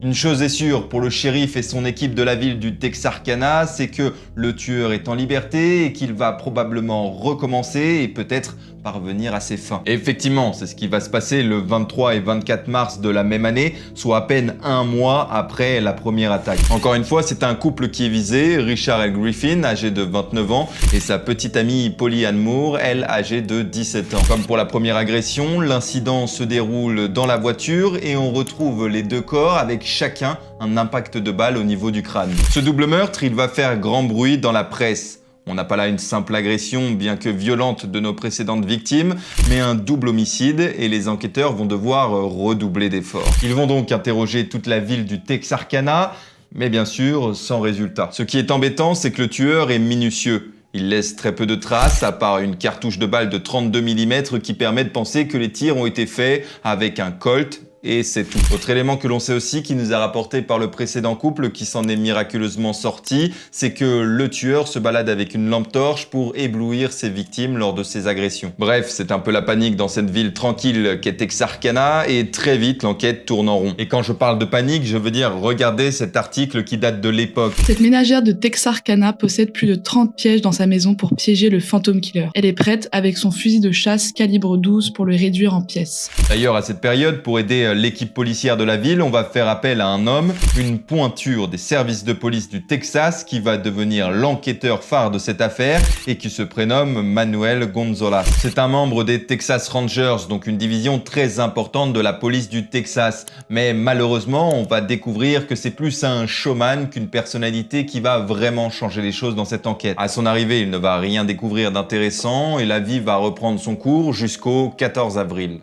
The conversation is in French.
Une chose est sûre pour le shérif et son équipe de la ville du Texarkana, c'est que le tueur est en liberté et qu'il va probablement recommencer et peut-être parvenir à ses fins. Et effectivement, c'est ce qui va se passer le 23 et 24 mars de la même année, soit à peine un mois après la première attaque. Encore une fois, c'est un couple qui est visé, Richard L. Griffin, âgé de 29 ans, et sa petite amie Polly Ann Moore, elle, âgée de 17 ans. Comme pour la première agression, l'incident se déroule dans la voiture et on retrouve les deux corps avec chacun un impact de balle au niveau du crâne. Ce double meurtre, il va faire grand bruit dans la presse. On n'a pas là une simple agression, bien que violente, de nos précédentes victimes, mais un double homicide et les enquêteurs vont devoir redoubler d'efforts. Ils vont donc interroger toute la ville du Texarkana, mais bien sûr sans résultat. Ce qui est embêtant, c'est que le tueur est minutieux. Il laisse très peu de traces, à part une cartouche de balle de 32 mm qui permet de penser que les tirs ont été faits avec un Colt. Et c'est tout. Autre élément que l'on sait aussi, qui nous a rapporté par le précédent couple qui s'en est miraculeusement sorti, c'est que le tueur se balade avec une lampe torche pour éblouir ses victimes lors de ses agressions. Bref, c'est un peu la panique dans cette ville tranquille qu'est Texarkana et très vite l'enquête tourne en rond. Et quand je parle de panique, je veux dire regardez cet article qui date de l'époque. Cette ménagère de Texarkana possède plus de 30 pièges dans sa maison pour piéger le Phantom Killer. Elle est prête avec son fusil de chasse calibre 12 pour le réduire en pièces. D'ailleurs, à cette période, pour aider l'équipe policière de la ville, on va faire appel à un homme, une pointure des services de police du Texas qui va devenir l'enquêteur phare de cette affaire et qui se prénomme Manuel Gonzalez. C'est un membre des Texas Rangers, donc une division très importante de la police du Texas. Mais malheureusement, on va découvrir que c'est plus un showman qu'une personnalité qui va vraiment changer les choses dans cette enquête. À son arrivée, il ne va rien découvrir d'intéressant et la vie va reprendre son cours jusqu'au 14 avril.